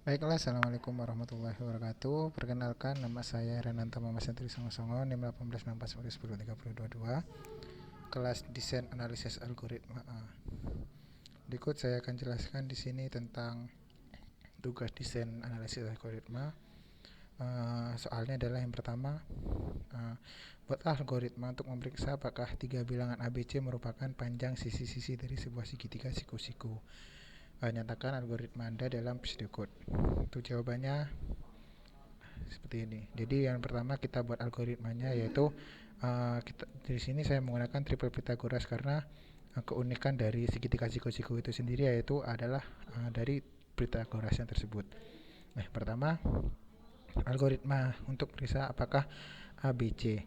Baiklah, Assalamualaikum warahmatullahi wabarakatuh. Perkenalkan, nama saya Renanto Mamas Sentri Songo, NIM 1864103022, kelas Desain Analisis Algoritma A. Berikut saya akan jelaskan di sini tentang tugas desain analisis algoritma. Soalnya adalah yang pertama, buatlah algoritma untuk memeriksa apakah tiga bilangan ABC merupakan panjang sisi-sisi dari sebuah segitiga siku-siku. Nyatakan algoritma Anda dalam pseudocode. Untuk jawabannya seperti ini. Jadi yang pertama kita buat algoritmanya, yaitu di sini saya menggunakan triple Pythagoras karena keunikan dari segitiga siku-siku itu sendiri yaitu adalah dari Pythagoras yang tersebut. Nah, pertama algoritma untuk periksa apakah ABC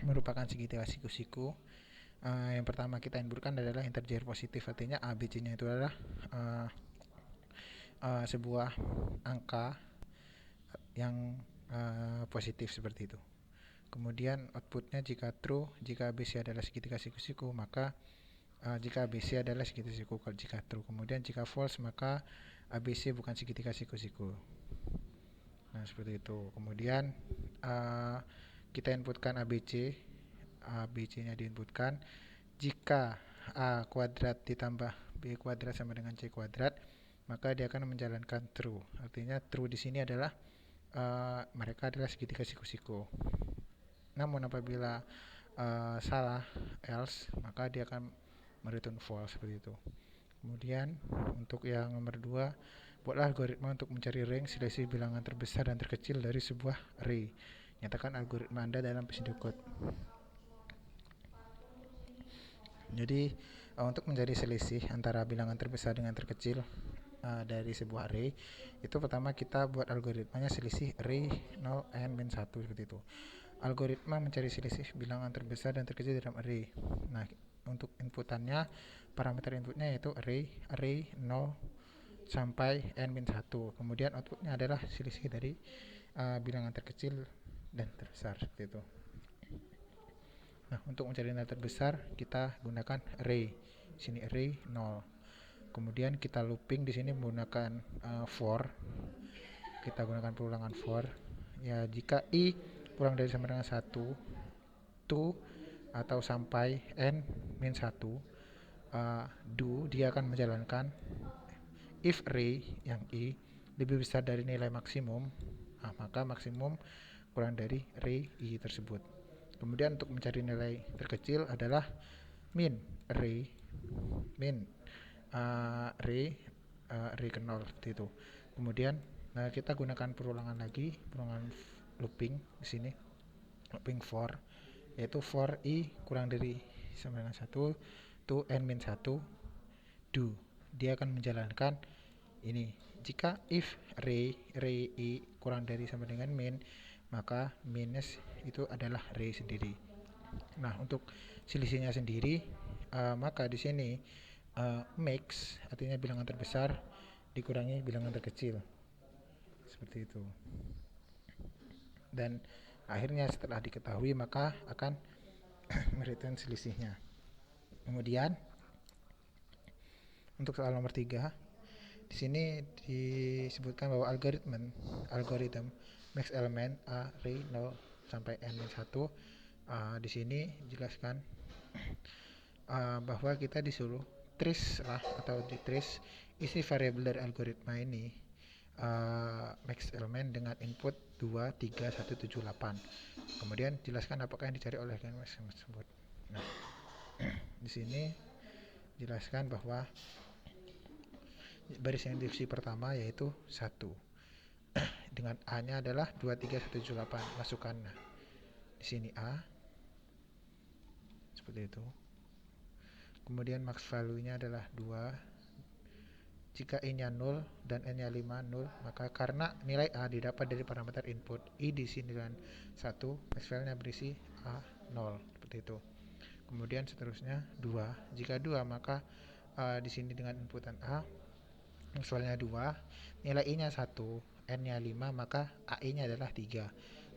merupakan segitiga siku-siku. Yang pertama kita inputkan adalah integer positif, artinya ABC-nya itu adalah sebuah angka yang positif seperti itu. Kemudian outputnya jika true, jika ABC adalah segitiga siku-siku, maka jika ABC adalah segitiga siku, jika true. Kemudian jika false, maka ABC bukan segitiga siku-siku. Nah, seperti itu. Kemudian kita inputkan ABC, ABC-nya diinputkan. Jika A kuadrat ditambah B kuadrat sama dengan C kuadrat, maka dia akan menjalankan true. Artinya true di sini adalah mereka adalah segitiga siku-siku. Namun apabila salah, else, maka dia akan mereturn false seperti itu. Kemudian untuk yang nomor 2, buatlah algoritma untuk mencari range selisih bilangan terbesar dan terkecil dari sebuah array. Nyatakan algoritma Anda dalam pseudocode. Jadi untuk mencari selisih antara bilangan terbesar dengan terkecil dari sebuah array, itu pertama kita buat algoritmanya selisih array 0 n min 1 seperti itu. Algoritma mencari selisih bilangan terbesar dan terkecil dalam array. Nah, untuk inputannya, parameter inputnya yaitu array 0 sampai n-1. Kemudian outputnya adalah selisih dari bilangan terkecil dan terbesar seperti itu. Nah, untuk mencari nilai terbesar kita gunakan array. Di sini array 0. Kemudian kita looping di sini menggunakan for. Kita gunakan perulangan for. Ya, jika i kurang dari sama dengan 1, to atau sampai n min 1, do dia akan menjalankan if array yang i lebih besar dari nilai maksimum, maka maksimum kurang dari array i tersebut. Kemudian untuk mencari nilai terkecil adalah min array array ke 0 seperti itu. Kemudian kita gunakan perulangan lagi, perulangan looping di sini, looping for, yaitu for i kurang dari sama dengan 1 to n min 1 do. Dia akan menjalankan ini. Jika if array i kurang dari sama dengan min, maka minus itu adalah array sendiri. Nah, untuk selisihnya sendiri, maka di sini max artinya bilangan terbesar dikurangi bilangan terkecil seperti itu. Dan akhirnya setelah diketahui maka akan mereturn selisihnya. Kemudian untuk soal nomor 3, di sini disebutkan bahwa algoritma max element array 0 sampai n-1. Di sini jelaskan bahwa kita disuruh trace atau di trace isi variabel dari algoritma ini, max element dengan input 2, 3, 1, 7, 8. Kemudian jelaskan apakah yang dicari oleh max tersebut. Nah, di sini jelaskan bahwa baris yang divisi pertama yaitu 1 dengan A-nya adalah 2, 3, 1, 7, 8. Masukkan di sini A seperti itu. Kemudian max value-nya adalah 2. Jika i-nya 0 dan n-nya 5, 0, maka karena nilai A didapat dari parameter input i diisi dengan 1, max value-nya berisi A 0 seperti itu. Kemudian seterusnya 2. Jika 2, maka di sini dengan inputan A, max value-nya 2, nilai i-nya 1, n-nya 5, maka ai-nya adalah 3.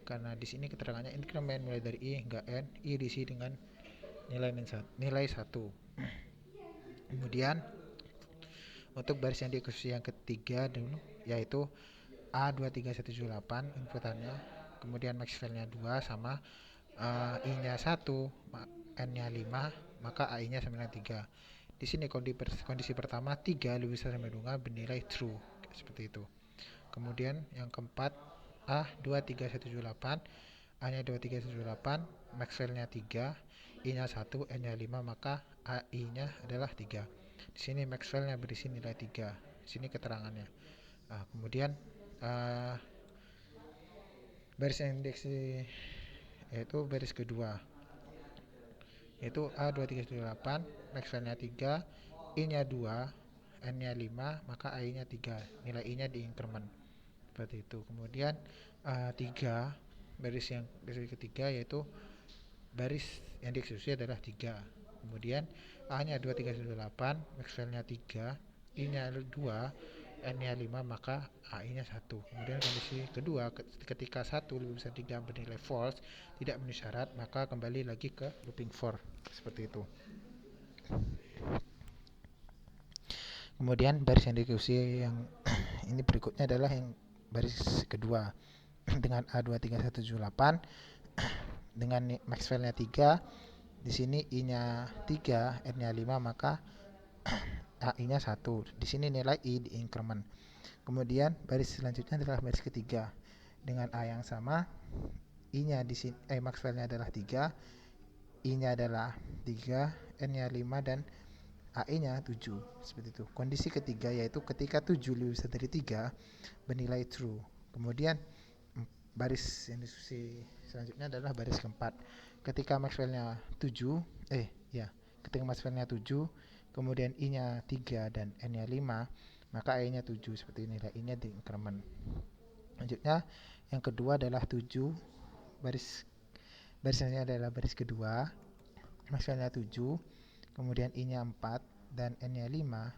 Karena di sini keterangannya increment mulai dari i hingga n, i diisi dengan nilai 1. Kemudian Untuk baris yang dieksekusi yang ketiga dulu yaitu A23178 inputannya, kemudian Maxwell-nya 2 sama I-nya 1, N-nya 5, maka AI-nya 93. Di sini kondisi pertama 3 lebih besar sama 2 bernilai true seperti itu. Kemudian yang keempat A23178, A-nya 2318, Maxwell-nya 3, I-nya 1, N-nya 5, maka AI-nya adalah 3. Di sini Maxwell-nya berisi nilai 3. Di sini keterangannya. Kemudian baris indeks yaitu baris kedua yaitu A2378, Maxwell-nya 3, I-nya 2, N-nya 5, maka AI-nya 3. Nilai I-nya di increment. Seperti itu. Kemudian 3 baris ketiga yaitu baris yang dieksekusi adalah 3. Kemudian A-nya 2318, Maxwell-nya 3, I-nya 2, N-nya 5, maka AI-nya 1. Kemudian kondisi kedua, ketika 1 lebih besar 3 bernilai false, tidak memenuhi syarat, maka kembali lagi ke looping for. Seperti itu. Kemudian baris yang dieksekusi yang ini berikutnya adalah yang baris kedua dengan A23178 dengan Maxwell-nya 3, di sini I-nya 3, N-nya 5, maka AI-nya 1. Di sini nilai I di increment. Kemudian baris selanjutnya adalah baris ketiga dengan A yang sama, I-nya di sini Maxwell-nya adalah 3, I-nya adalah 3, N-nya 5 dan AI-nya 7. Seperti itu. Kondisi ketiga yaitu ketika 7 lebih besar dari 3 bernilai true. Kemudian baris yang diskusi selanjutnya adalah baris keempat. Ketika Maxwell-nya 7, ketika Maxwell-nya 7, kemudian I-nya 3 dan N-nya 5, maka I-nya 7 seperti ini, nilai I-nya di increment. Selanjutnya yang kedua adalah 7, barisnya adalah baris kedua, Maxwell-nya 7, kemudian I-nya 4 dan N-nya 5,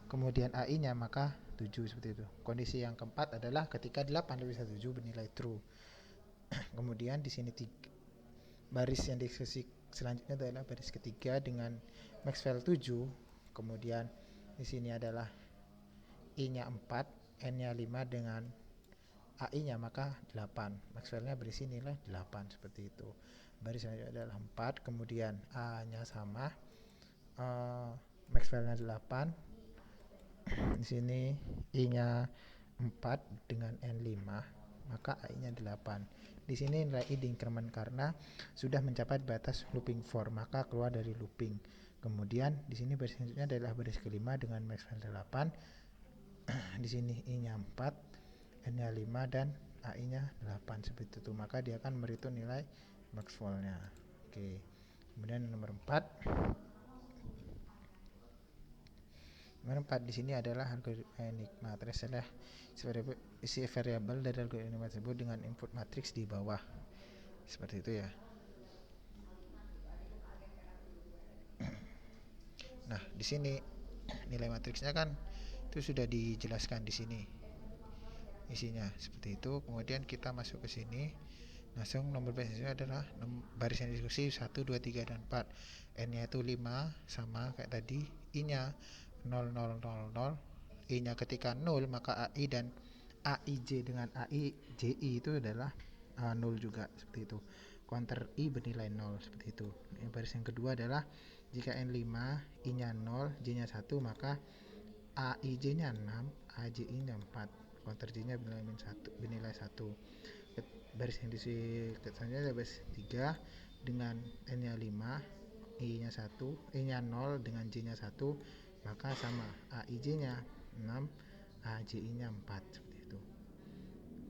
kemudian AI-nya maka 7 seperti itu. Kondisi yang keempat adalah ketika 8 lebih dari 7 bernilai true. Kemudian di sini baris yang dieksekusi selanjutnya adalah baris ketiga dengan Maxwell 7, kemudian di sini adalah I-nya 4, N-nya 5 dengan AI-nya maka 8. Maxwell-nya berisi nilai 8 seperti itu. Baris selanjutnya adalah 4, kemudian A-nya sama, Maxwell-nya 8. Di sini I-nya 4 dengan N5, maka AI-nya 8. Di sini nilai I di increment karena sudah mencapai batas looping for, maka keluar dari looping. Kemudian di sini baris selanjutnya adalah baris kelima dengan Maxwell 8. Di sini I-nya 4, N-nya 5 dan AI-nya 8 seperti itu. Maka dia akan merhitung nilai Maxwell-nya. Oke. Kemudian nomor 4. Nomor 4 di sini adalah algoritma enigma. Terserah isi variabel dari algoritma tersebut dengan input matriks di bawah. Seperti itu ya. Nah, di sini nilai matriksnya kan itu sudah dijelaskan di sini. Isinya seperti itu. Kemudian kita masuk ke sini. Langsung nomor basisnya adalah baris yang diskusi 1, 2, 3 dan 4. N-nya itu 5 sama kayak tadi. I-nya 0, 0, 0, 0. I-nya ketika 0 maka AI dan AIJ dengan AIJI itu adalah 0 juga seperti itu. Counter I bernilai 0 seperti itu. Baris yang kedua adalah jika N5, I-nya 0, J-nya 1, maka AIJ-nya 6, AJI-nya 4. Counter J-nya bernilai 1. Baris yang selanjutnya adalah baris 3 dengan N-nya 5, I-nya 1, I-nya 0 dengan J-nya 1, maka sama AIJ-nya 6, AJI-nya 4 seperti itu.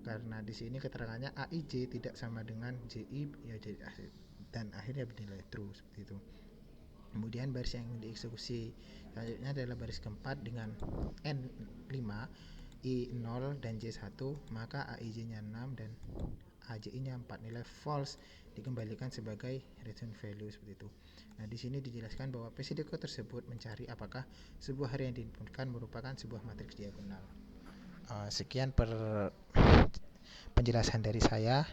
Karena di sini keterangannya AIJ tidak sama dengan JI ya, dan akhirnya bernilai true seperti itu. Kemudian baris yang dieksekusi selanjutnya adalah baris keempat dengan N5, I0 dan J1, maka AIJ-nya 6 dan AJI-nya 4. Nilai false dikembalikan sebagai return value seperti itu. Nah, di sini dijelaskan bahwa PCDQ tersebut mencari apakah sebuah array yang diinputkan merupakan sebuah matriks diagonal. Sekian penjelasan dari saya.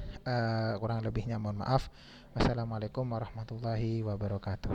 Kurang lebihnya mohon maaf. Wassalamualaikum warahmatullahi wabarakatuh.